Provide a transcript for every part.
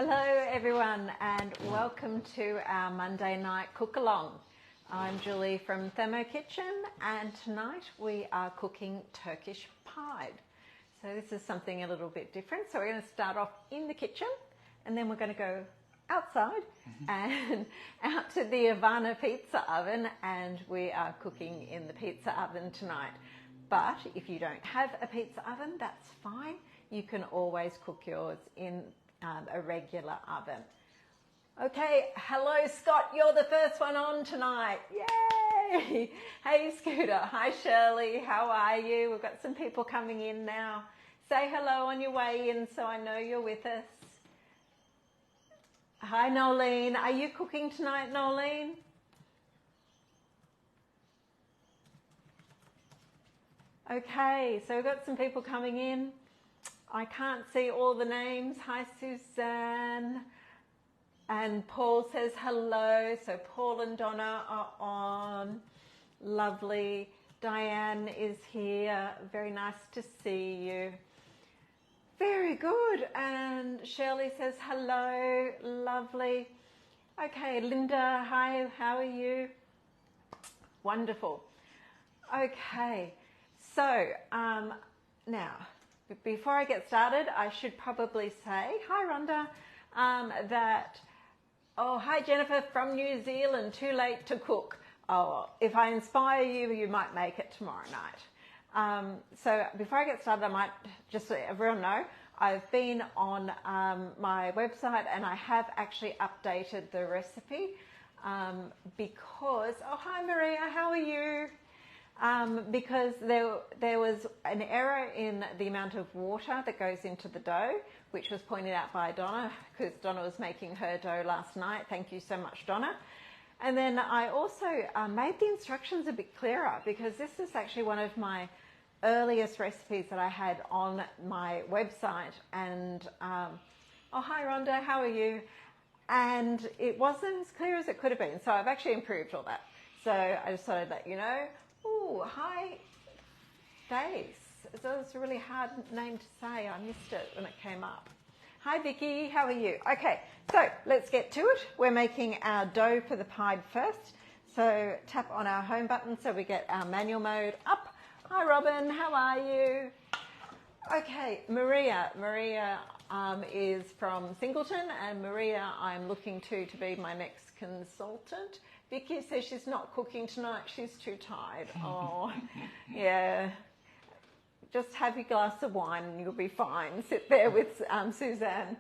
Hello everyone and welcome to our Monday night cook along. I'm Julie from Thermo Kitchen and tonight we are cooking Turkish Pide. So this is something a little bit different. So we're going to start off in the kitchen and then we're going to go outside and out to the Ovana Pizza Oven, and we are cooking in the pizza oven tonight. But if you don't have a pizza oven, that's fine. You can always cook yours in a regular oven. Okay, hello Scott, you're the first one on tonight. Yay! Hey Scooter, hi Shirley, how are you? We've got some people coming in now. Say hello on your way in so I know you're with us. Hi Nolene, are you cooking tonight, Nolene? Okay, so we've got some people coming in. I can't see all the names. Hi Suzanne. And Paul says hello. So Paul and Donna are on. Lovely. Diane is here. Very nice to see you. Very good. And Shirley says hello. Lovely. Okay, Linda, hi, how are you? Wonderful. Okay, so now, before I get started, I should probably say, hi Rhonda, oh, hi Jennifer from New Zealand, too late to cook. Oh, if I inspire you, you might make it tomorrow night. So before I get started, I might just let everyone know, I've been on my website and I have actually updated the recipe because, oh hi Maria, how are you? Because there was an error in the amount of water that goes into the dough, which was pointed out by Donna, because Donna was making her dough last night. Thank you so much, Donna. And then I also made the instructions a bit clearer, because this is actually one of my earliest recipes that I had on my website. And, oh, hi Rhonda, how are you? And it wasn't as clear as it could have been. So I've actually improved all that. So I just thought I'd let you know. Oh, hi, Face. So it's a really hard name to say. I missed it when it came up. Hi, Vicky. How are you? Okay, so let's get to it. We're making our dough for the Pide first. So tap on our home button so we get our manual mode up. Hi, Robin. How are you? Okay, Maria. Maria is from Singleton, and Maria I'm looking to be my next consultant. Vicky says she's not cooking tonight, she's too tired. Oh, yeah. Just have your glass of wine and you'll be fine. Sit there with Suzanne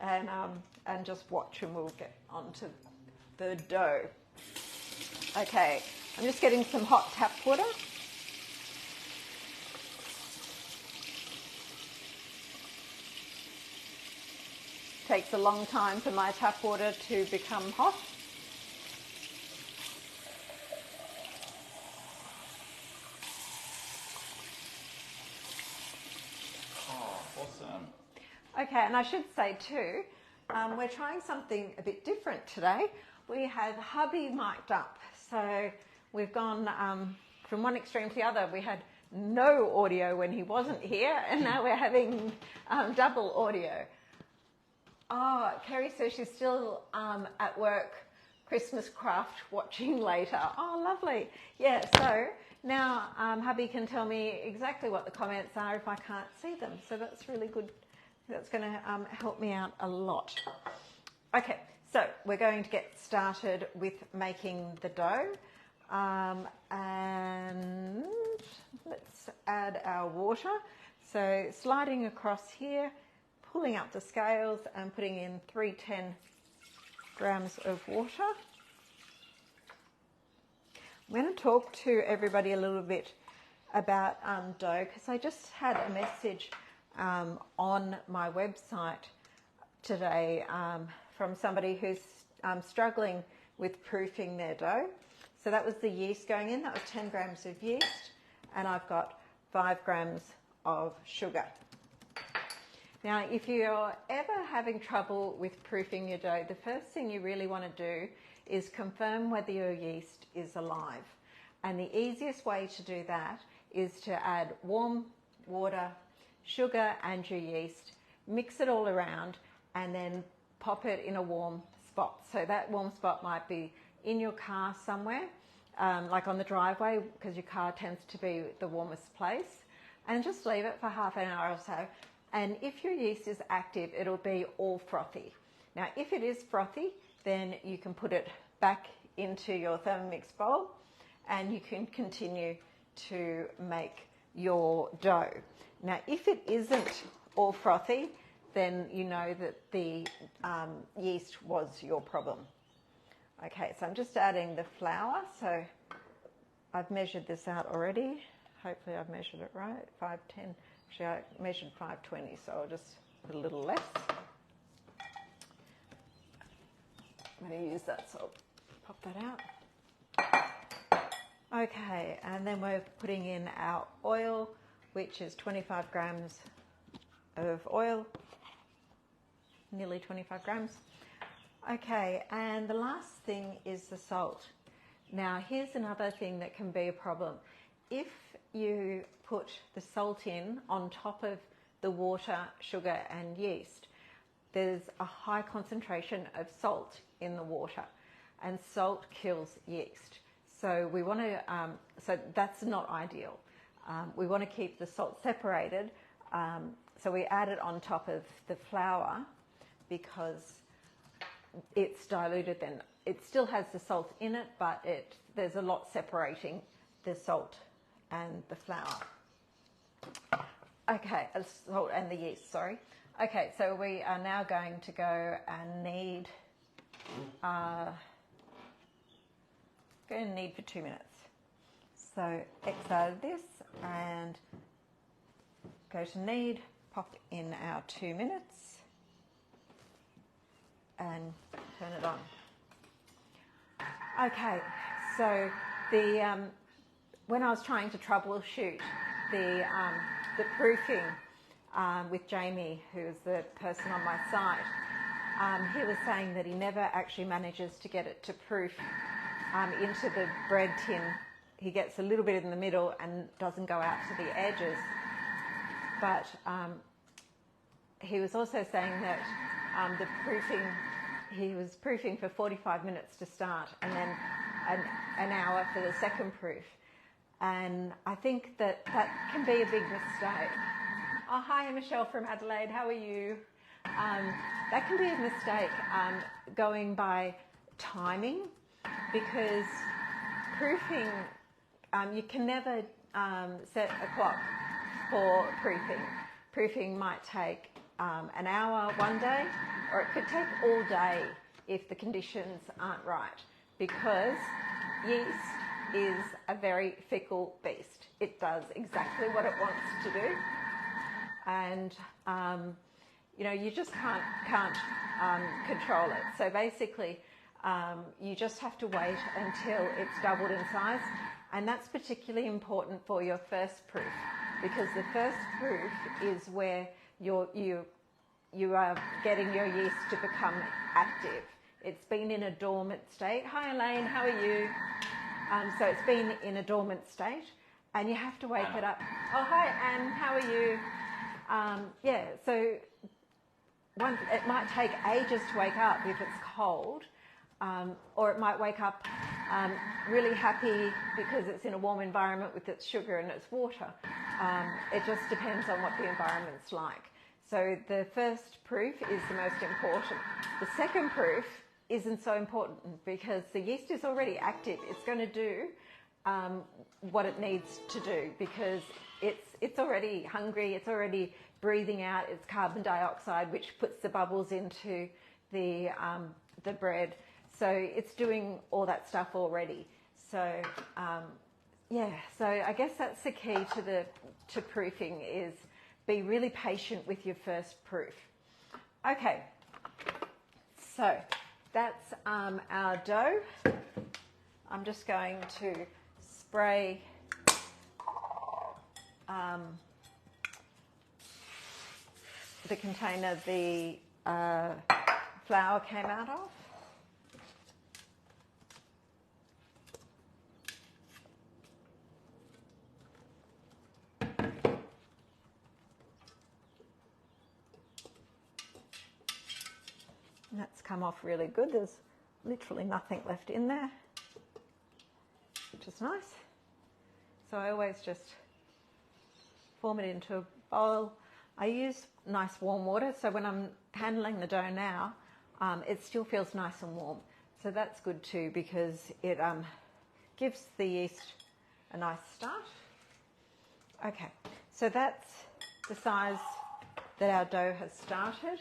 and just watch, and we'll get onto the dough. Okay, I'm just getting some hot tap water. Takes a long time for my tap water to become hot. Awesome. Okay, and I should say too, we're trying something a bit different today. We have hubby mic'd up. So we've gone from one extreme to the other. We had no audio when he wasn't here, and now we're having double audio. Oh, Kerry says she's still at work, Christmas craft watching later. Oh, lovely. Yeah, so now hubby can tell me exactly what the comments are if I can't see them. So that's really good. That's going to help me out a lot. Okay, so we're going to get started with making the dough. And let's add our water. So sliding across here, pulling up the scales and putting in 310 grams of water. I'm going to talk to everybody a little bit about dough, because I just had a message on my website today from somebody who's struggling with proofing their dough. So that was the yeast going in. That was 10 grams of yeast, and I've got 5 grams of sugar. Now, if you're ever having trouble with proofing your dough, the first thing you really want to do is confirm whether your yeast is alive. And the easiest way to do that is to add warm water, sugar and your yeast, mix it all around, and then pop it in a warm spot. So that warm spot might be in your car somewhere, like on the driveway, because your car tends to be the warmest place. And just leave it for half an hour or so. And if your yeast is active, it'll be all frothy. Now, if it is frothy, then you can put it back into your Thermomix bowl and you can continue to make your dough. Now, if it isn't all frothy, then you know that the yeast was your problem. Okay, so I'm just adding the flour. So I've measured this out already. Hopefully I've measured it right, 510. Actually, I measured 520, so I'll just put a little less. I'm going to use that, so I'll pop that out. Okay, and then we're putting in our oil, which is 25 grams of oil, nearly 25 grams. Okay, and the last thing is the salt. Now, here's another thing that can be a problem. If you put the salt in on top of the water, sugar and yeast, there's a high concentration of salt in the water, and salt kills yeast. So we want to, so that's not ideal. We want to keep the salt separated. So we add it on top of the flour because it's diluted then. It still has the salt in it, but there's a lot separating the salt and the flour. Okay, salt and the yeast, sorry. Okay, so we are now going to go and need, for 2 minutes. So X out of this and go to knead, pop in our 2 minutes and turn it on. Okay, so when I was trying to troubleshoot the proofing with Jamie, who's the person on my site, he was saying that he never actually manages to get it to proof into the bread tin. He gets a little bit in the middle and doesn't go out to the edges. But he was also saying that the proofing, he was proofing for 45 minutes to start and then an hour for the second proof. And I think that can be a big mistake. Oh, hi, Michelle from Adelaide. How are you? That can be a mistake going by timing, because proofing, you can never set a clock for proofing. Proofing might take an hour one day, or it could take all day if the conditions aren't right, because yeast is a very fickle beast. It does exactly what it wants to do, and you know, you just can't control it. So basically, you just have to wait until it's doubled in size, and that's particularly important for your first proof, because the first proof is where you are getting your yeast to become active. It's been in a dormant state. Hi Elaine, how are you? So it's been in a dormant state and you have to wake it up. Oh, hi Anne, how are you? Yeah, so it might take ages to wake up if it's cold, or it might wake up really happy because it's in a warm environment with its sugar and its water. It just depends on what the environment's like. So the first proof is the most important. The second proof isn't so important because the yeast is already active. It's going to do what it needs to do because it's already hungry. It's already breathing out its carbon dioxide, which puts the bubbles into the bread. So it's doing all that stuff already. So yeah, so I guess that's the key to proofing is be really patient with your first proof. Okay, so that's our dough. I'm just going to spray the container the flour came out of. And that's come off really good. There's literally nothing left in there, which is nice. So I always just form it into a bowl. I use nice warm water, so when I'm handling the dough now, it still feels nice and warm. So that's good too, because it gives the yeast a nice start. Okay, so that's the size that our dough has started.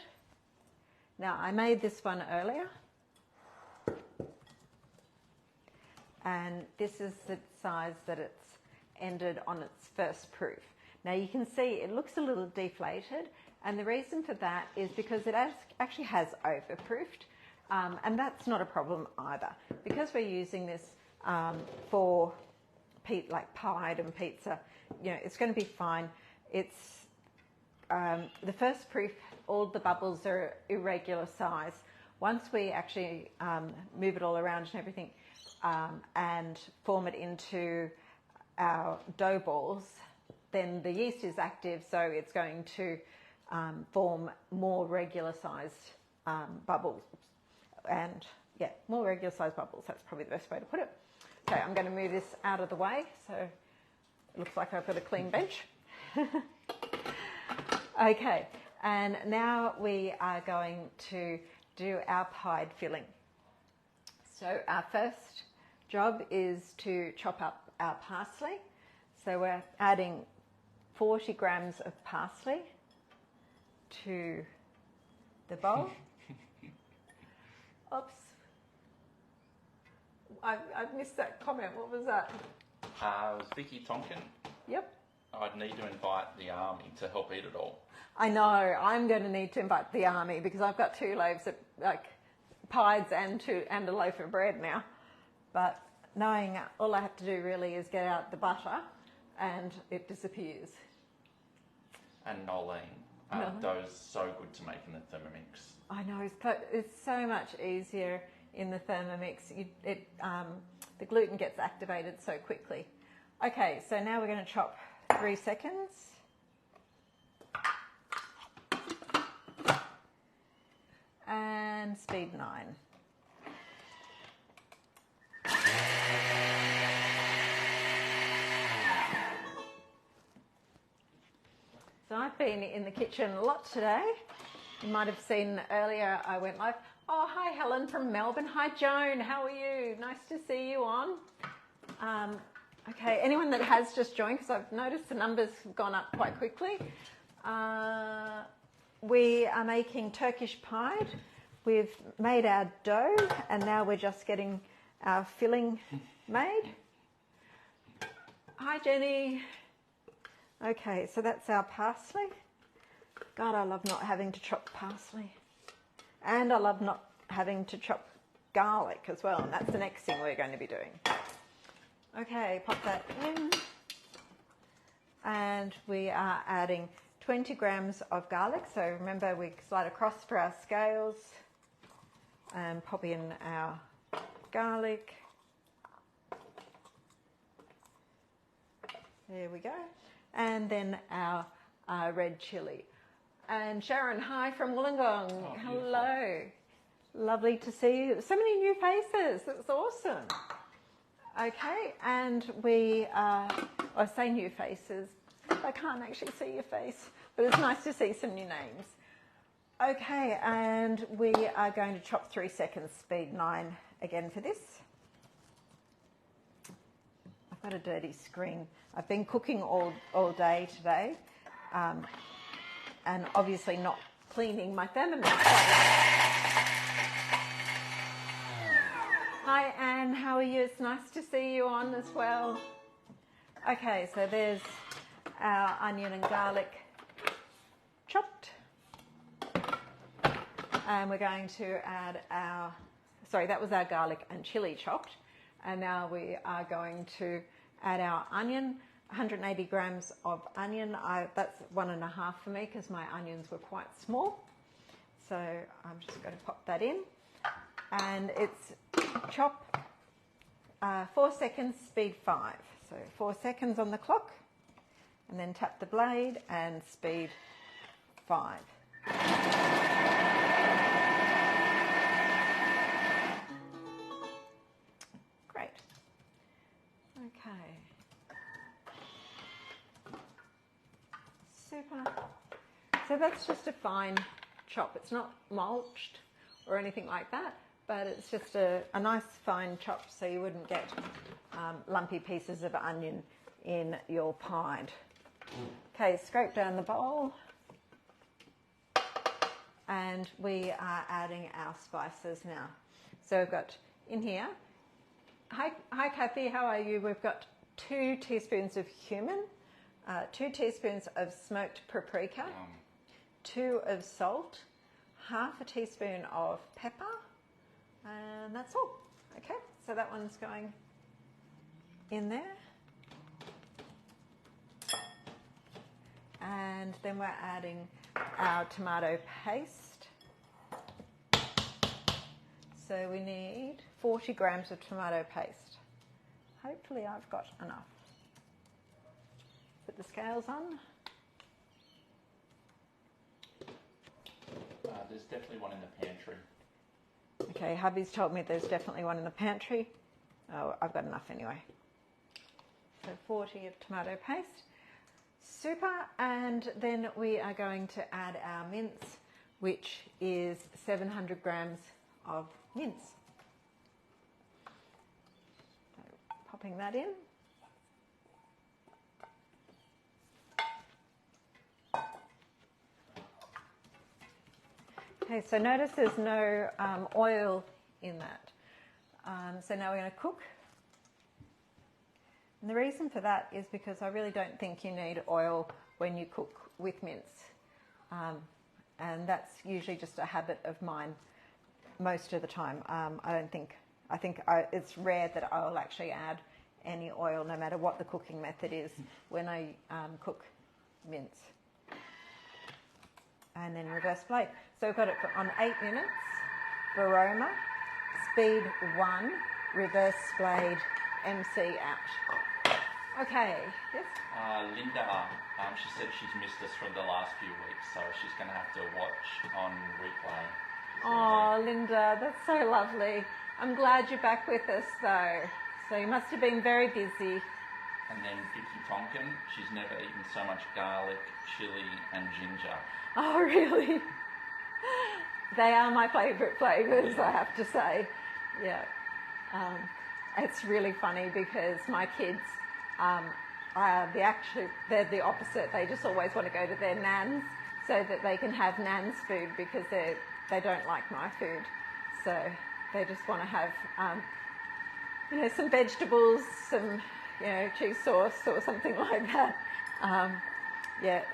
Now, I made this one earlier, and this is the size that it's ended on its first proof. Now you can see it looks a little deflated, and the reason for that is because it actually has overproofed, and that's not a problem either. Because we're using this for like pie and pizza, you know, it's going to be fine. It's the first proof, all the bubbles are irregular size. Once we actually move it all around and everything and form it into our dough balls, then the yeast is active, so it's going to form more regular sized bubbles. And yeah, more regular sized bubbles, that's probably the best way to put it. Okay, I'm going to move this out of the way, so it looks like I've got a clean bench. Okay, and now we are going to do our pied filling. So our first job is to chop up our parsley. So we're adding 40 grams of parsley to the bowl. Oops. I missed that comment. What was that? It was Vicky Tonkin. Yep. I'd need to invite the army to help eat it all. I know. I'm going to need to invite the army because I've got 2 loaves of like pies and a loaf of bread now. But knowing all I have to do really is get out the butter and it disappears. And Nolene, dough's so good to make in the Thermomix. I know, it's so much easier in the Thermomix. The gluten gets activated so quickly. Okay, so now we're going to chop 3 seconds. And speed 9. So I've been in the kitchen a lot today. You might have seen earlier I went live. Oh, hi Helen from Melbourne. Hi Joan, how are you? Nice to see you on. Okay, anyone that has just joined, because I've noticed the numbers have gone up quite quickly. We are making Turkish Pide. We've made our dough and now we're just getting our filling made. Hi Jenny. Okay, so that's our parsley. God, I love not having to chop parsley. And I love not having to chop garlic as well, and that's the next thing we're going to be doing. Okay, pop that in. And we are adding 20 grams of garlic. So remember, we slide across for our scales and pop in our garlic. There we go. And then our red chilli. And Sharon, hi from Wollongong. Oh, hello. Lovely to see you. So many new faces. That's awesome. Okay, and I say new faces. I can't actually see your face, but it's nice to see some new names. Okay, and we are going to chop 3 seconds, speed 9 again for this. I've got a dirty screen. I've been cooking all day today, and obviously not cleaning my Thermomix. Hi Anne, how are you? It's nice to see you on as well. Okay, so there's our onion and garlic chopped. And we're going to add that was our garlic and chilli chopped. And now we are going to add our onion, 180 grams of onion. That's 1.5 for me because my onions were quite small. So I'm just going to pop that in. And it's chop 4 seconds, speed 5. So 4 seconds on the clock, and then tap the blade and speed 5. super. So that's just a fine chop. It's not mulched or anything like that, but it's just a nice fine chop so you wouldn't get lumpy pieces of onion in your pied. Okay, scrape down the bowl. And we are adding our spices now. So we've got in here, hi Kathy, how are you? We've got 2 teaspoons of cumin, 2 teaspoons of smoked paprika, 2 of salt, half a teaspoon of pepper, and that's all. Okay, so that one's going in there. And then we're adding our tomato paste. So we need 40 grams of tomato paste. Hopefully I've got enough. Put the scales on. There's definitely one in the pantry. Okay, hubby's told me there's definitely one in the pantry. Oh, I've got enough anyway. So 40 of tomato paste. Super, and then we are going to add our mince, which is 700 grams of mince. So popping that in. Okay, so notice there's no oil in that. So now we're going to cook. And the reason for that is because I really don't think you need oil when you cook with mince. And that's usually just a habit of mine most of the time. I think it's rare that I'll actually add any oil, no matter what the cooking method is, when I cook mince. And then reverse blade. So we've got it on 8 minutes, Baroma, speed 1, reverse blade, MC out. Okay, yes? Linda, she said she's missed us from the last few weeks, so she's going to have to watch on replay. Oh, Linda, that's so lovely. I'm glad you're back with us, though. So you must have been very busy. And then Vicky Tonkin, she's never eaten so much garlic, chili and ginger. Oh, really? They are my favourite flavours, I have to say. Yeah. It's really funny because my kids, they're the opposite. They just always want to go to their nans so that they can have nans food because they don't like my food. So they just want to have, some vegetables, some, cheese sauce or something like that.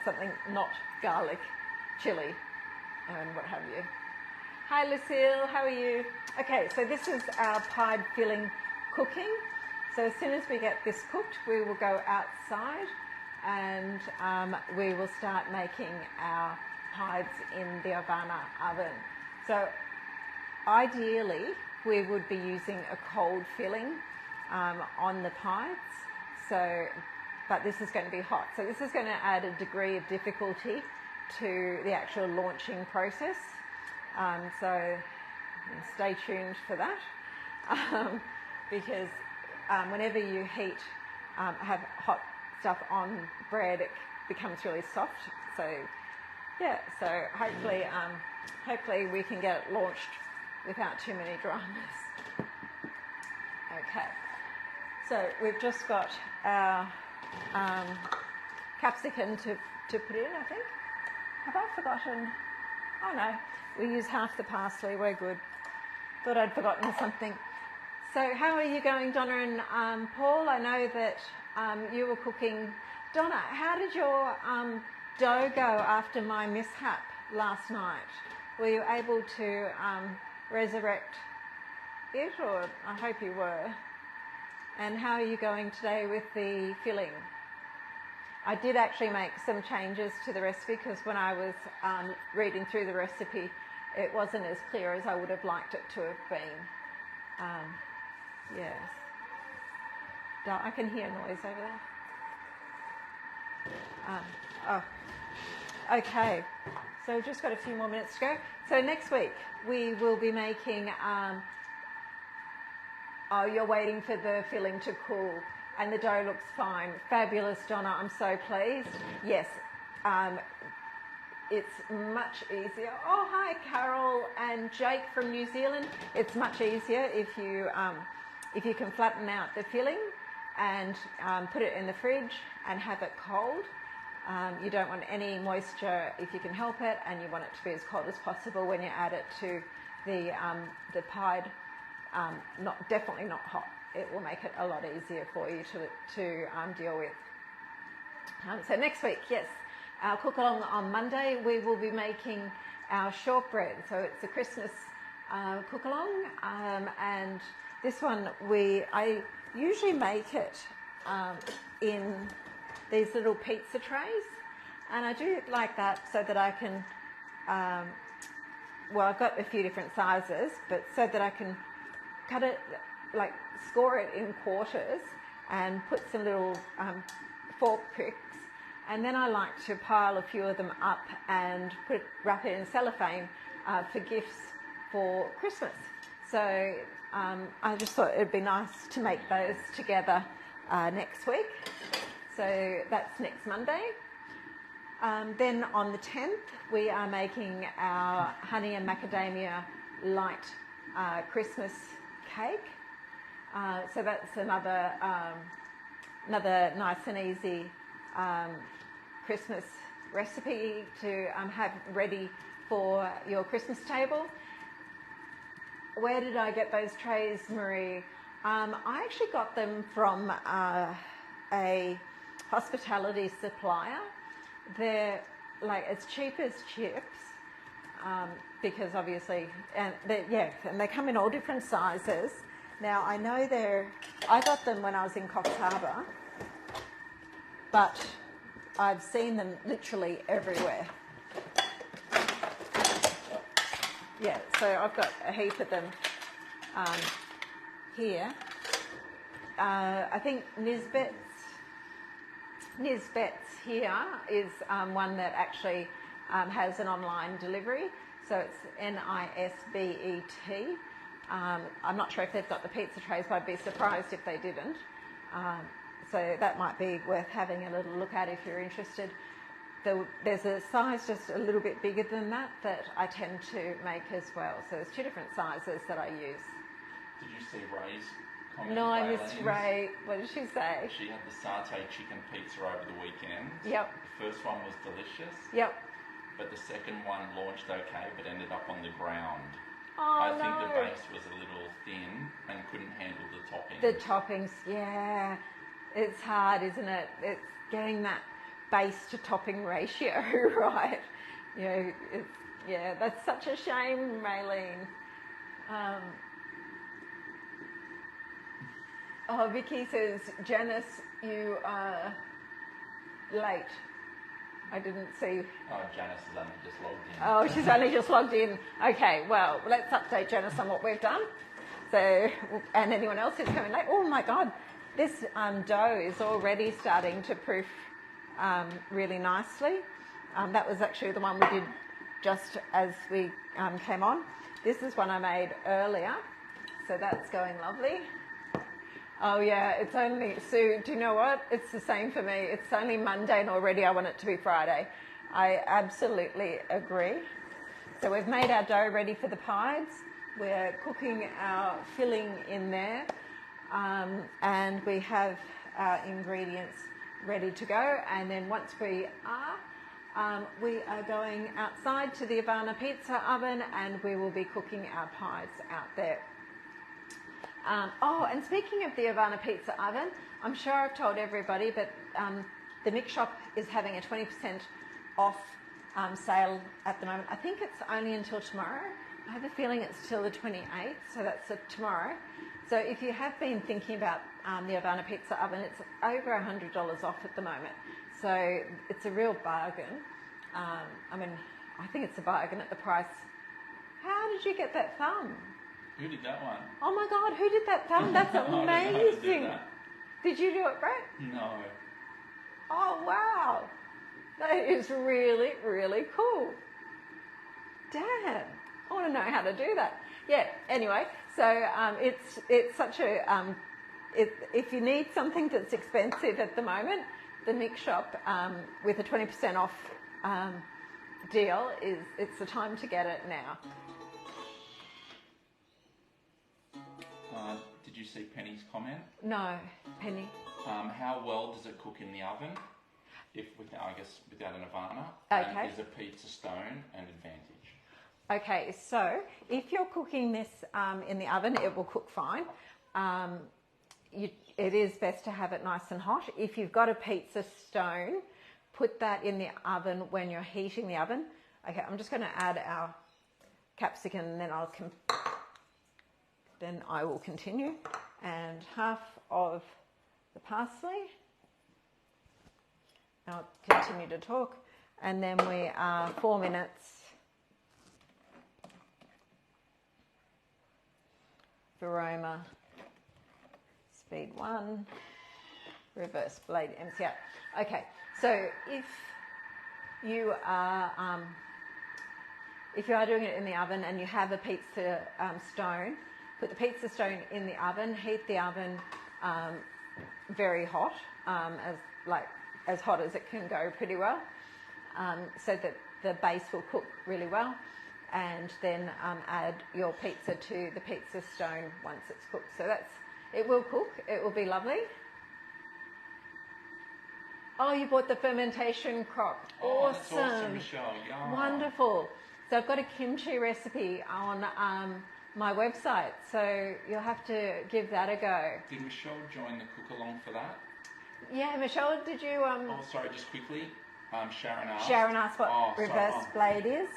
Something not garlic, chili, and what have you. Hi Lucille, how are you? Okay, so this is our pied filling cooking. So as soon as we get this cooked, we will go outside and we will start making our pies in the Ovana oven. So ideally, we would be using a cold filling on the pies. But this is going to be hot. So this is going to add a degree of difficulty to the actual launching process. So stay tuned for that. Because whenever you have hot stuff on bread, it becomes really soft. So hopefully we can get it launched without too many dramas. Okay, so we've just got our capsicum to put in, I think. Have I forgotten? Oh no, we use half the parsley, we're good. Thought I'd forgotten something. So how are you going, Donna and Paul? I know that you were cooking. Donna, how did your dough go after my mishap last night? Were you able to resurrect it, or I hope you were? And how are you going today with the filling? I did actually make some changes to the recipe because when I was reading through the recipe, it wasn't as clear as I would have liked it to have been. Yes. I can hear noise over there. Okay. So we've just got a few more minutes to go. So next week we will be making, you're waiting for the filling to cool and the dough looks fine. Fabulous, Donna. I'm so pleased. Yes, it's much easier. Oh, hi, Carol and Jake from New Zealand. It's much easier if you can flatten out the filling and put it in the fridge and have it cold. You don't want any moisture if you can help it, and you want it to be as cold as possible when you add it to the pied. Definitely not hot. It will make it a lot easier for you to deal with. So next week, yes, our cook along on Monday, we will be making our shortbread. So it's a Christmas cook along, and this one I usually make it in these little pizza trays, and I do it like that so that I can. I've got a few different sizes, but so that I can cut it, like score it in quarters, and put some little fork pricks. And then I like to pile a few of them up and wrap it in cellophane for gifts for Christmas. So I just thought it'd be nice to make those together next week. So that's next Monday. Then on the 10th, we are making our honey and macadamia light Christmas cake. So that's another nice and easy Christmas recipe to have ready for your Christmas table. Where did I get those trays, Marie? I actually got them from a hospitality supplier. They're like as cheap as chips, because obviously, and they come in all different sizes. Now I know I got them when I was in Coffs Harbour, but I've seen them literally everywhere. Yeah, so I've got a heap of them here. I think Nisbet's here is one that actually has an online delivery. So it's Nisbet. I'm not sure if they've got the pizza trays, but I'd be surprised if they didn't. So that might be worth having a little look at if you're interested. There's a size just a little bit bigger than that I tend to make as well. So there's two different sizes that I use. Did you see Ray's comment? No, I missed Ray. What did she say? She had the satay chicken pizza over the weekend. Yep. The first one was delicious. Yep. But the second one launched okay, but ended up on the ground. Oh, I think the base was a little thin and couldn't handle the toppings. The toppings, yeah. It's hard, isn't it? It's getting that base to topping ratio right. You know, that's such a shame, Raylene. Vicky says, Janice, you are late. I didn't see. Oh, Janice has only just logged in. Oh, she's only just logged in. Okay, well, let's update Janice on what we've done. So, and anyone else who's coming late. Oh my God, this dough is already starting to proof really nicely. That was actually the one we did just as we came on. This is one I made earlier, so that's going lovely. Oh yeah, it's only, Sue, do you know what? It's the same for me. It's only Monday and already I want it to be Friday. I absolutely agree. So we've made our dough ready for the pies. We're cooking our filling in there, and we have our ingredients ready to go. And then once we are going outside to the Ovana Pizza Oven, and we will be cooking our pies out there. And speaking of the Ovana Pizza Oven, I'm sure I've told everybody, but the Mix Shop is having a 20% off sale at the moment. I think it's only until tomorrow. I have a feeling it's till the 28th, so that's tomorrow. So if you have been thinking about the Ovana Pizza Oven, it's over $100 off at the moment. So it's a real bargain. I mean, I think it's a bargain at the price. How did you get that thumb? Who did that one? Oh my God, who did that thumb? That's amazing. Did you do it, Brett? No. Oh, wow. That is really, really cool. Damn. I want to know how to do that. Yeah, anyway, so it's such a... if you need something that's expensive at the moment, the mix shop with a 20% off deal is it's the time to get it now. Did you see Penny's comment? No, Penny. How well does it cook in the oven? I guess without an Ovana. Okay. And is a pizza stone an advantage? Okay, so if you're cooking this in the oven, it will cook fine. It is best to have it nice and hot. If you've got a pizza stone, put that in the oven when you're heating the oven. Okay, I'm just going to add our capsicum and then I will continue. And half of the parsley. I'll continue to talk. And then we are 4 minutes. Aroma, speed 1, reverse blade MCR. Okay, so if you are doing it in the oven and you have a pizza stone, put the pizza stone in the oven, heat the oven very hot, as hot as it can go pretty well, so that the base will cook really well. And then add your pizza to the pizza stone once it's cooked. So it will cook, it will be lovely. Oh, you bought the fermentation crock. Oh, that's awesome, Michelle. Yeah. Wonderful. So I've got a kimchi recipe on my website, so you'll have to give that a go. Did Michelle join the cook along for that? Yeah, Michelle, did you... Oh, sorry, just quickly. Sharon asked what reverse blade is.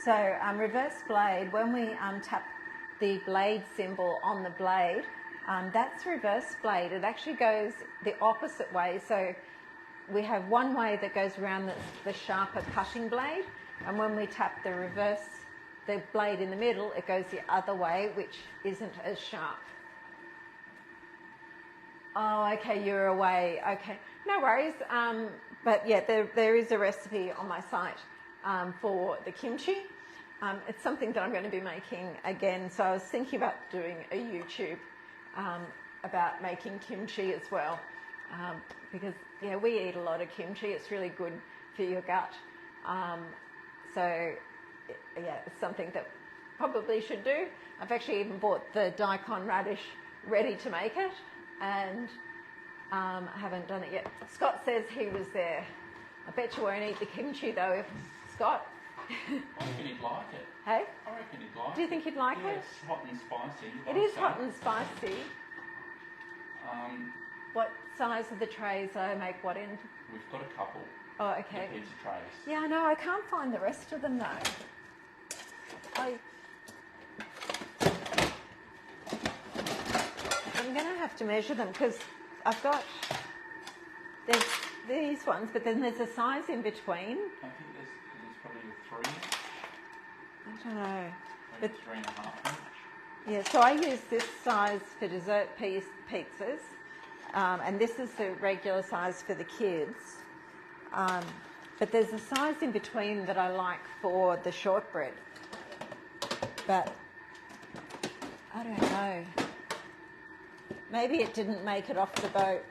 So reverse blade, when we tap the blade symbol on the blade, that's reverse blade. It actually goes the opposite way. So we have one way that goes around the sharper cutting blade, and when we tap the blade in the middle, it goes the other way, which isn't as sharp. Oh, okay, you're away. Okay, no worries. But yeah, there is a recipe on my site for the kimchi. It's something that I'm going to be making again. So I was thinking about doing a YouTube about making kimchi as well. Because, yeah, we eat a lot of kimchi. It's really good for your gut. So, yeah, it's something that probably should do. I've actually even bought the daikon radish ready to make it. And I haven't done it yet. Scott says he was there. I bet you won't eat the kimchi though, Scott. I reckon he'd like it. Hey? I reckon he'd like it. Do you think he'd like it? It's hot and spicy. It is hot and spicy. What size of the trays I make what in? We've got a couple. Oh, okay. The pizza trays. Yeah, I know. I can't find the rest of them though. I'm going to have to measure them because I've got these ones, but then there's a size in between. I think there's probably a 3. I don't know. Maybe 3.5 inch. Yeah, so I use this size for dessert pizzas, and this is the regular size for the kids. But there's a size in between that I like for the shortbread. But I don't know. Maybe it didn't make it off the boat.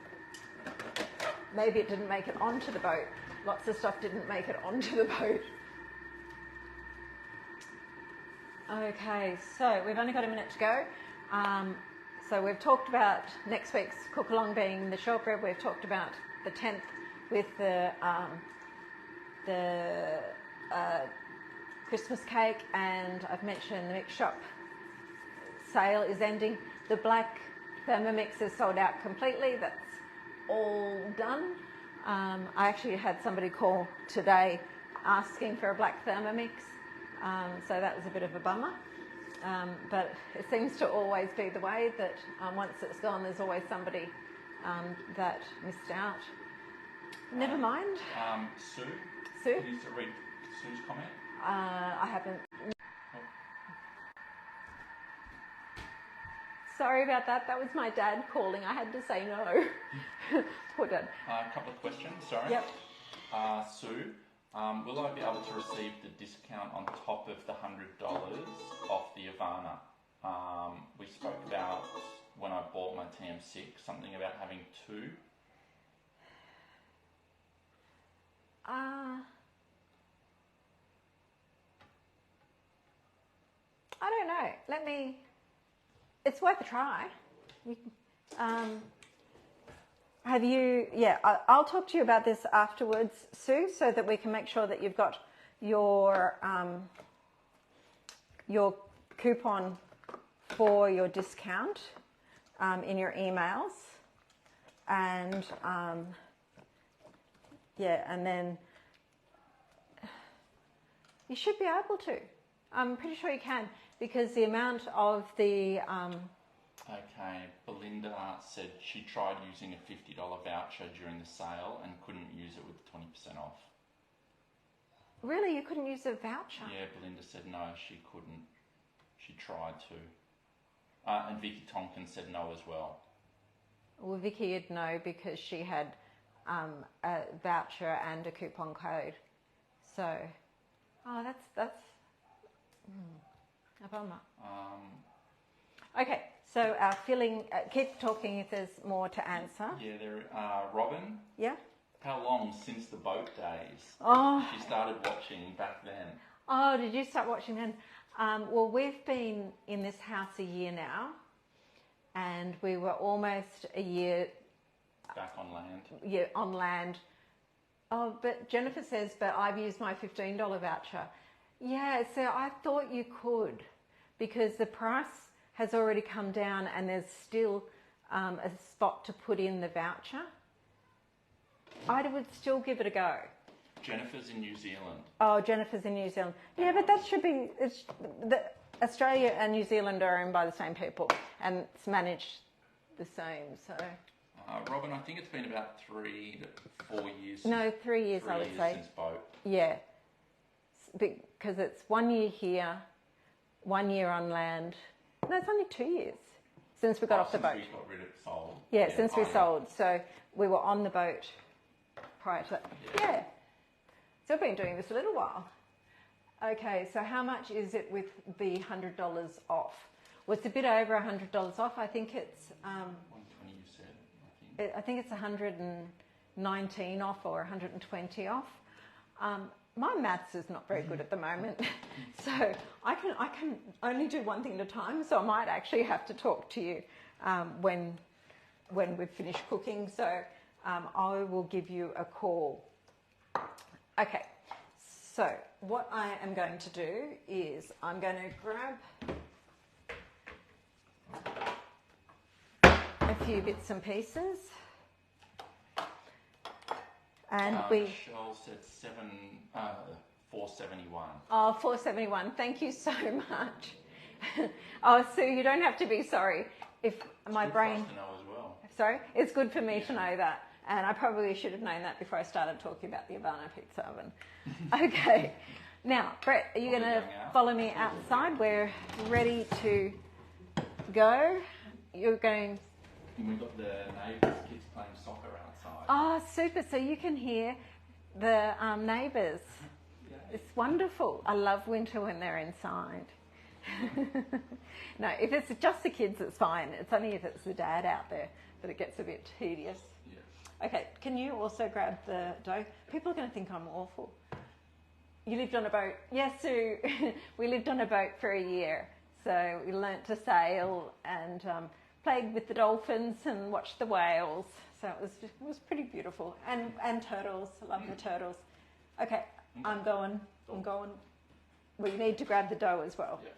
Maybe it didn't make it onto the boat. Lots of stuff didn't make it onto the boat. Okay, so we've only got a minute to go. So we've talked about next week's cook along being the shortbread. We've talked about the 10th with the Christmas cake, and I've mentioned the mix shop sale is ending. The black Thermomix is sold out completely. That's all done. I actually had somebody call today asking for a black Thermomix, so that was a bit of a bummer. But it seems to always be the way that once it's gone, there's always somebody that missed out. Never mind. Sue? Sue? Can you read Sue's comment? I haven't. Sorry about that. That was my dad calling. I had to say no. Poor dad. A couple of questions, sorry. Yep. Sue, will I be able to receive the discount on top of the $100 off the Ovana? We spoke about when I bought my TM6, something about having 2. I don't know. It's worth a try. Have you, I'll talk to you about this afterwards, Sue, so that we can make sure that you've got your coupon for your discount in your emails. And and then you should be able to. I'm pretty sure you can, because the amount of the... Okay, Belinda said she tried using a $50 voucher during the sale and couldn't use it with 20% off. Really? You couldn't use a voucher? Yeah, Belinda said no, she couldn't. She tried to. And Vicky Tompkins said no as well. Well, Vicky would know because she had a voucher and a coupon code. So, that's a bummer. Okay, so our filling, keep talking if there's more to answer. Yeah, Robin? Yeah? How long since the boat days? Oh. She started watching back then. Oh, did you start watching then? Well, we've been in this house a year now, and we were almost a year... Back on land? Yeah, on land. Oh, but Jennifer says, but I've used my $15 voucher. Yeah, so I thought you could, because the price has already come down and there's still a spot to put in the voucher. I would still give it a go. Jennifer's in New Zealand. Oh, Jennifer's in New Zealand. Yeah, but that should be... Australia and New Zealand are owned by the same people, and it's managed the same, so... Robin, I think it's been about 3 to 4 years. No, 3 years, I would say. Since boat. Yeah, because it's 1 year here, 1 year on land. No, it's only 2 years since we got off the boat. Since we got rid of sold. Yeah, since we sold. So we were on the boat prior to that. Yeah. So we've been doing this a little while. Okay, so how much is it with the $100 off? Well, it's a bit over $100 off. I think it's... 120 you said, I think it's 119 off or 120 off. My maths is not very good at the moment, so I can only do one thing at a time. So I might actually have to talk to you when we've finished cooking. So I will give you a call. Okay. So what I am going to do is I'm going to grab a few bits and pieces. And Michelle said $4.71. Oh, $4.71. Thank you so much. Oh, Sue, you don't have to be sorry. If my brain... It's good for us to know as well. Sorry? It's good for me to know that. And I probably should have known that before I started talking about the Ovana Pizza Oven. Okay. Now, Brett, are you going to follow me outside? We're ready to go. You're going... And we've got the neighbours' kids playing soccer outside. Oh, super. So you can hear the neighbours. Yeah. It's wonderful. I love winter when they're inside. No, if it's just the kids, it's fine. It's only if it's the dad out there that it gets a bit tedious. Yeah. Okay, can you also grab the dough? People are going to think I'm awful. You lived on a boat. Yes, Sue. We lived on a boat for a year. So we learnt to sail and played with the dolphins and watched the whales. So it was pretty beautiful. And turtles. I love the turtles. Okay, I'm going. Well, you need to grab the dough as well. Yeah.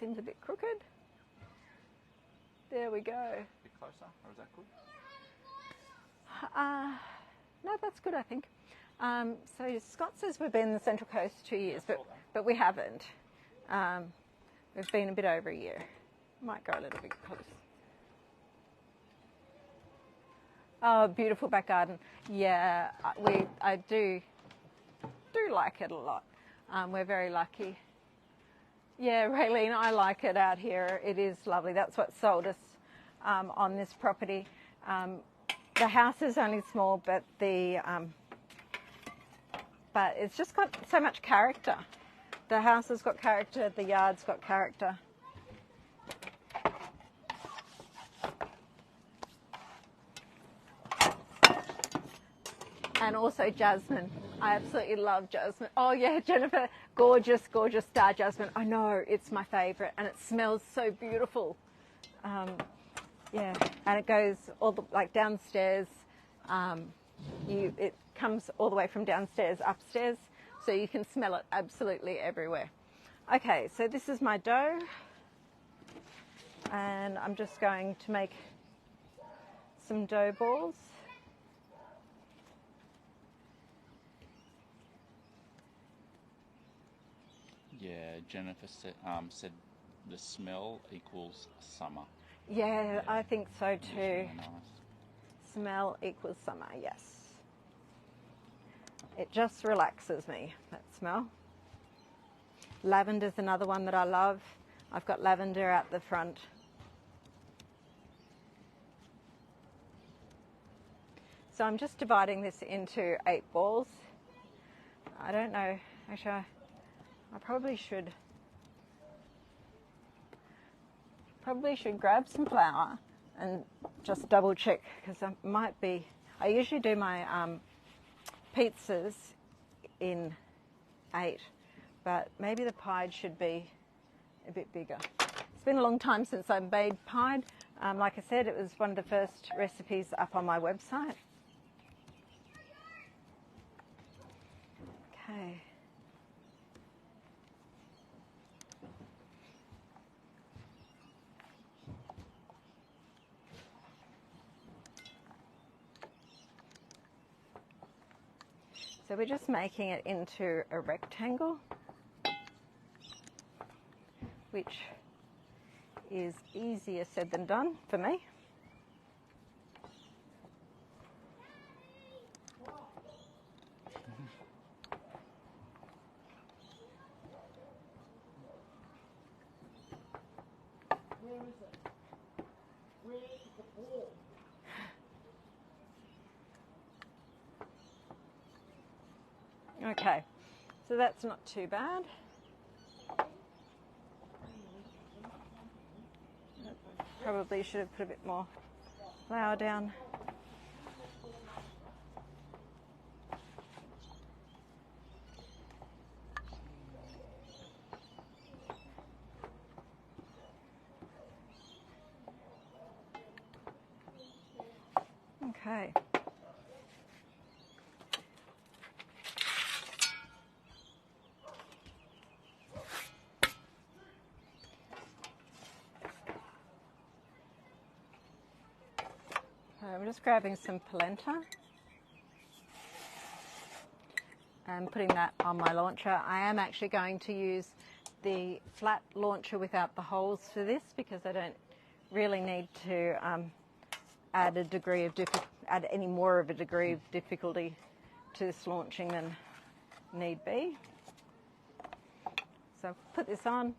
Seems a bit crooked. There we go. A bit closer, or is that good? No, that's good, I think. So Scott says we've been in the Central Coast 2 years, but we haven't. We've been a bit over a year. Might go a little bit close. Oh, beautiful back garden. Yeah, I do like it a lot. We're very lucky. Yeah, Raylene, I like it out here. It is lovely. That's what sold us on this property. The house is only small, but but it's just got so much character. The house has got character. The yard's got character. And also jasmine. I absolutely love jasmine. Oh yeah, Jennifer, gorgeous, gorgeous star jasmine. I know, it's my favourite, and it smells so beautiful. Yeah, and it goes all the like downstairs. It comes all the way from downstairs upstairs, so you can smell it absolutely everywhere. Okay, so this is my dough, and I'm just going to make some dough balls. Yeah, Jennifer said the smell equals summer. Yeah, I think so too. Really nice. Smell equals summer, yes. It just relaxes me, that smell. Lavender's another one that I love. I've got lavender out the front. So I'm just dividing this into 8 balls. I don't know, actually I probably should grab some flour and just double check, because I might be, I usually do my pizzas in 8, but maybe the pied should be a bit bigger. It's been a long time since I made pied. Like I said, it was one of the first recipes up on my website. Okay. So we're just making it into a rectangle, which is easier said than done for me. Where is it? Where is the ball? Okay, so that's not too bad. Probably should have put a bit more flour down. Okay. I'm just grabbing some polenta and putting that on my launcher. I am actually going to use the flat launcher without the holes for this, because I don't really need to add any more of a degree of difficulty to this launching than need be. So put this on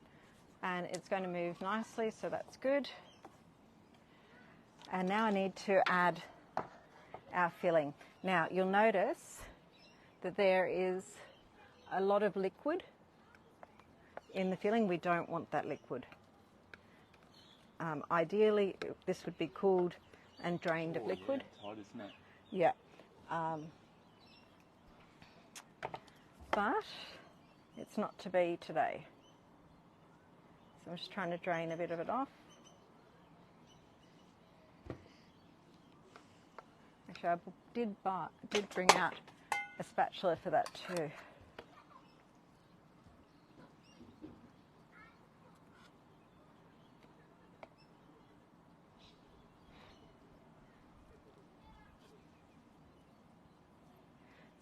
and it's going to move nicely, so that's good. And now I need to add our filling. Now you'll notice that there is a lot of liquid in the filling. We don't want that liquid. Ideally, this would be cooled and drained of liquid. Yeah, it's hot, isn't it? Yeah. But it's not to be today. So I'm just trying to drain a bit of it off. Actually, I did bring out a spatula for that too.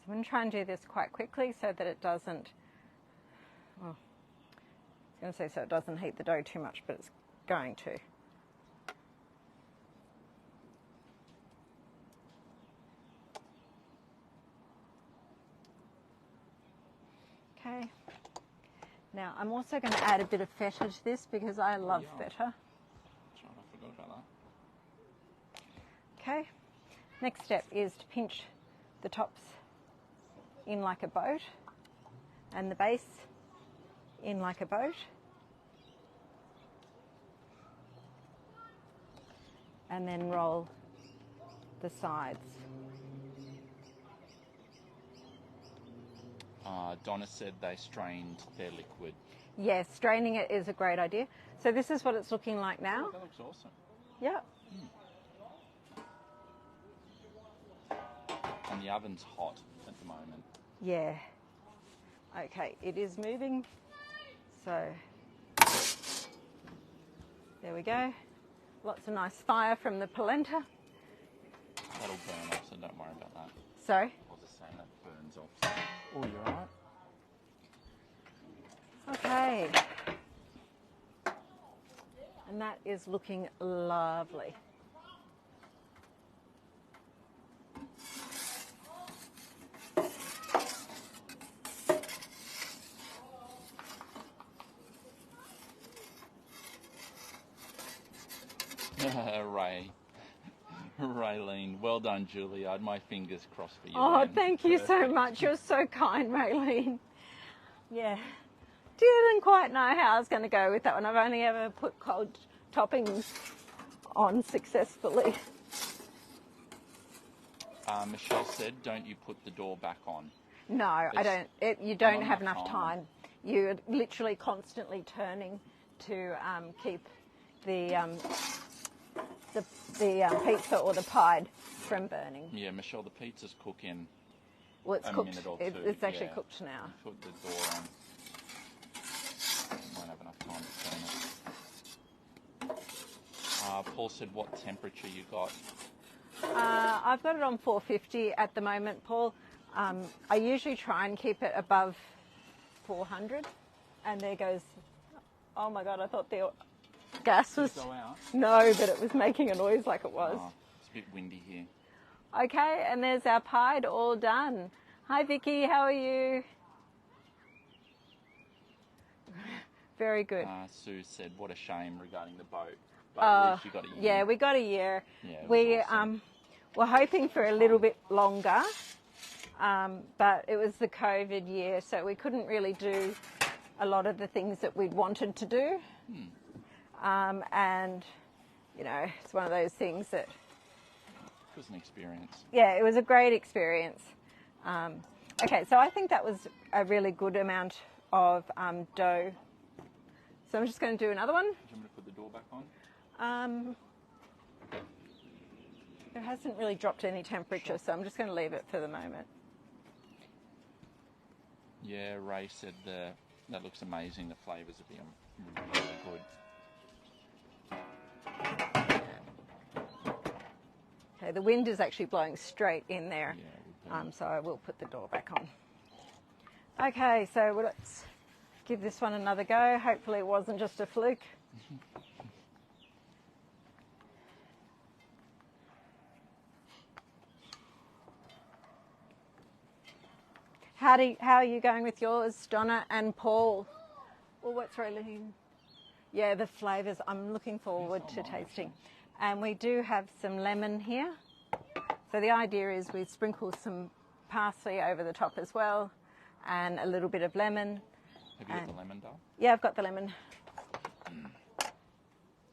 So I'm going to try and do this quite quickly so that it doesn't, well, I was going to say so it doesn't heat the dough too much, but it's going to. Okay, Now, I'm also going to add a bit of feta to this because I love Yeah. feta. That's right, I forgot about that. Okay. Next step is to pinch the tops in like a boat and the base in like a boat. And then roll the sides. Donna said they strained their liquid. Yes, straining it is a great idea. So this is what it's looking like now. Oh, that looks awesome. Yeah. And the oven's hot at the moment. Yeah. Okay, it is moving. So there we go. Lots of nice fire from the polenta. That'll burn off, so don't worry about that. Sorry. I was just saying that burns off. Oh, you're alright? Okay. And that is looking lovely. Raylene, well done, Julie. I had my fingers crossed for you. Oh, then. thank you so Perfect. much. You're so kind, Raylene. Yeah. Didn't quite know how I was going to go with that one. I've only ever put cold toppings on successfully. Michelle said, don't you put the door back on? No, I There's don't. You don't not have enough enough time. time. You're literally constantly turning to keep the pizza or the pied from burning. Yeah, Michelle, the pizzas cook in Well, it's a cooked. minute or two. It's actually yeah. cooked now. Put the door on. Won't have enough time to turn it. Paul said, what temperature you got? I've got it on 450 at the moment, Paul. I usually try and keep it above 400. And there goes, oh my God, I thought the gas was... Go out. No, but it was making a noise like it was. Oh, it's a bit windy here. Okay, and there's our pied all done. Hi Vicky, how are you? Very good. Sue said, what a shame regarding the boat. But at least you got a year. Yeah, we got a year. Yeah, it was We awesome. were hoping for a little bit longer, but it was the COVID year, so we couldn't really do a lot of the things that we'd wanted to do. And, you know, it's one of those things that... It was an experience. Yeah, it was a great experience. Okay, so I think that was a really good amount of dough. So I'm just going to do another one. Do you want me to put the door back on? It hasn't really dropped any temperature, so I'm just going to leave it for the moment. Yeah, Ray said that looks amazing. The flavours are being really good. Okay, the wind is actually blowing straight in there, Yeah, so I will put the door back on. Okay, so let's give this one another go. Hopefully it wasn't just a fluke. How are you going with yours, Donna and Paul? Well, what's Raylene? Yeah, the flavours. I'm looking forward to tasting. And we do have some lemon here. So the idea is we sprinkle some parsley over the top as well, and a little bit of lemon. Have you got the lemon dough? Yeah, I've got the lemon.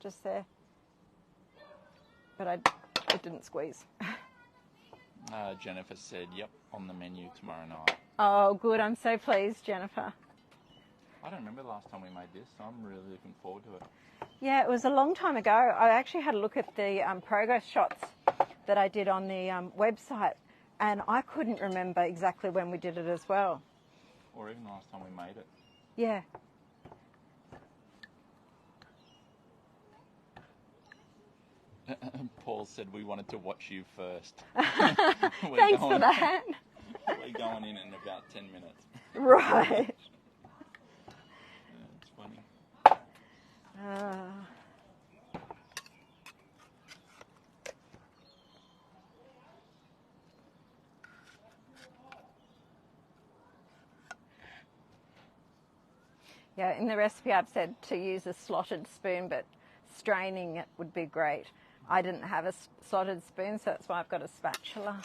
Just there. But it didn't squeeze. Jennifer said, yep, on the menu tomorrow night. Oh, good. I'm so pleased, Jennifer. I don't remember the last time we made this, so I'm really looking forward to it. Yeah, it was a long time ago. I actually had a look at the progress shots that I did on the website, and I couldn't remember exactly when we did it as well. Or even the last time we made it. Yeah. Paul said we wanted to watch you first. Thanks for that. We're going in about 10 minutes. Right. Yeah, it's funny. Yeah, in the recipe I've said to use a slotted spoon, but straining it would be great. I didn't have a slotted spoon, so that's why I've got a spatula.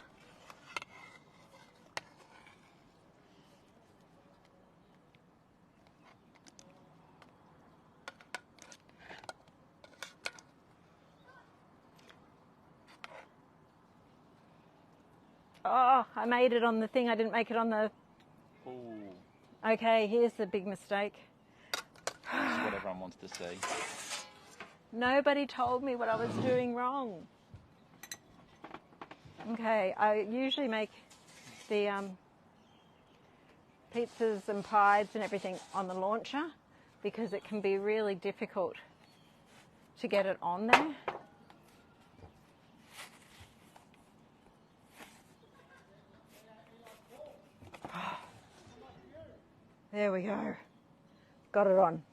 Oh, I made it on the thing. I didn't make it on the... Ooh. Okay, here's the big mistake. That's what everyone wants to see. Nobody told me what I was doing wrong. Okay, I usually make the pizzas and pies and everything on the launcher because it can be really difficult to get it on there. There we go. Got it on.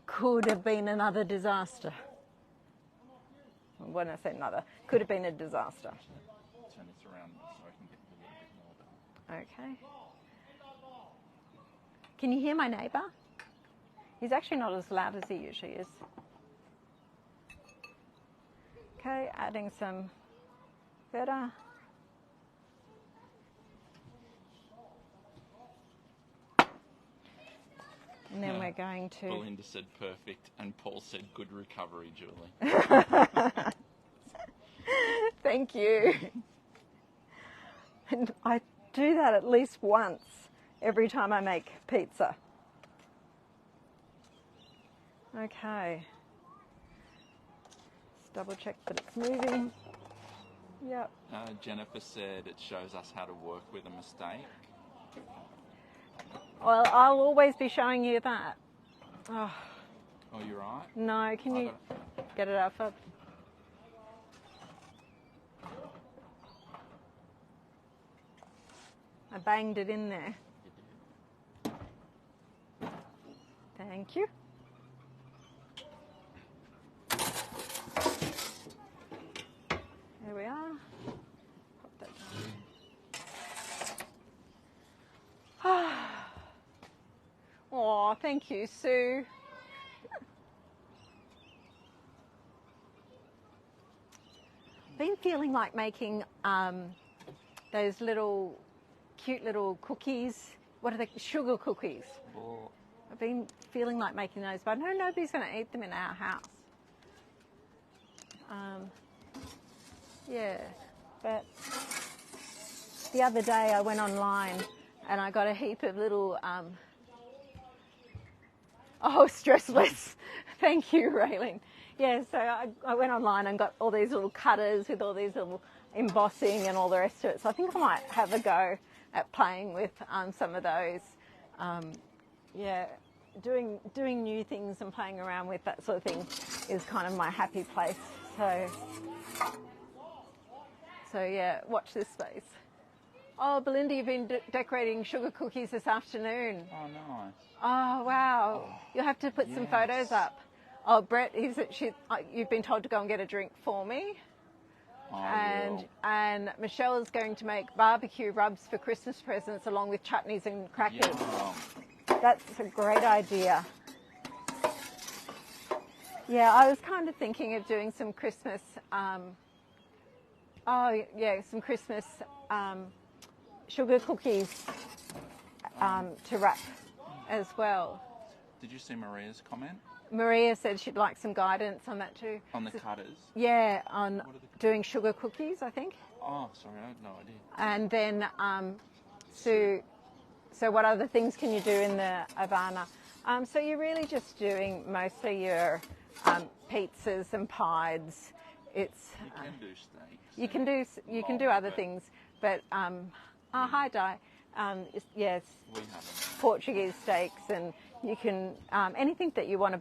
Could have been another disaster. When I say another, could have been a disaster. Turn this around so I can get a little bit more done. Okay. Can you hear my neighbour? He's actually not as loud as he usually is. Okay, adding some feta. And then we're going to... Belinda said perfect and Paul said good recovery, Julie. Thank you. And I do that at least once every time I make pizza. Okay. Just double check that it's moving. Yep. Jennifer said it shows us how to work with a mistake. Well, I'll always be showing you that. Oh, Oh, you're right? no, can you get it out first? I banged it in there. Thank you. There we are. Pop that down. Oh, thank you, Sue. Been feeling like making those cute little cookies. What are they? Sugar cookies. Oh. I've been feeling like making those, but I know nobody's going to eat them in our house. Yeah, but the other day I went online and I got a heap of little, stressless. Thank you, Raylene. Yeah, so I went online and got all these little cutters with all these little embossing and all the rest of it. So I think I might have a go at playing with some of those. Yeah, doing new things and playing around with that sort of thing is kind of my happy place. So yeah, watch this space. Oh, Belinda, you've been decorating sugar cookies this afternoon. Oh, nice. Oh, wow. You'll have to put some photos up. Oh, Brett, you've been told to go and get a drink for me. And Michelle is going to make barbecue rubs for Christmas presents along with chutneys and crackers. Yeah. That's a great idea. Yeah, I was kind of thinking of doing some Christmas, some Christmas sugar cookies to wrap as well. Did you see Maria's comment? Maria said she'd like some guidance on that too. On the cutters? Yeah, on doing sugar cookies, I think. Oh, sorry, I had no idea. And then, so what other things can you do in the Ovana? So you're really just doing mostly your pizzas and pies. It's You can do steaks. you can do other things, but hi Di. Yes, We haven't. Portuguese steaks, and you can anything that you want to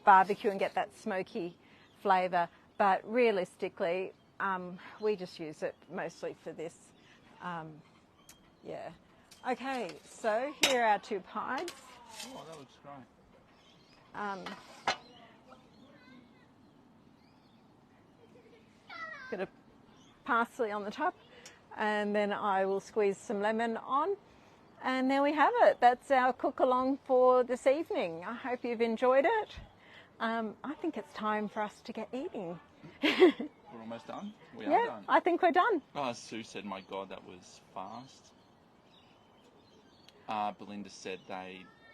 barbecue and get that smoky flavour. But realistically, we just use it mostly for this. Yeah. Okay, so here are our two pies. Oh, that looks great. Bit of parsley on the top, and then I will squeeze some lemon on. And there we have it. That's our cook along for this evening. I hope you've enjoyed it. I think it's time for us to get eating. We're almost done? We are done. I think we're done. Oh, Sue said, my God, that was fast. Belinda said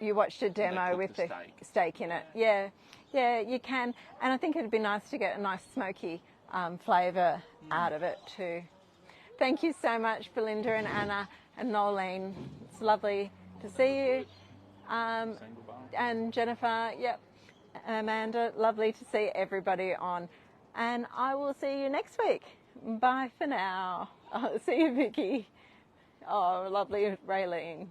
You watched a demo cooked with the the steak in it. Yeah, you can. And I think it'd be nice to get a nice smoky flavour out of it too. Thank you so much, Belinda and Anna and Nolene. It's lovely to see you. And Jennifer, yep. Amanda, lovely to see everybody on. And I will see you next week. Bye for now. Oh, see you, Vicky. Oh, lovely Raylene.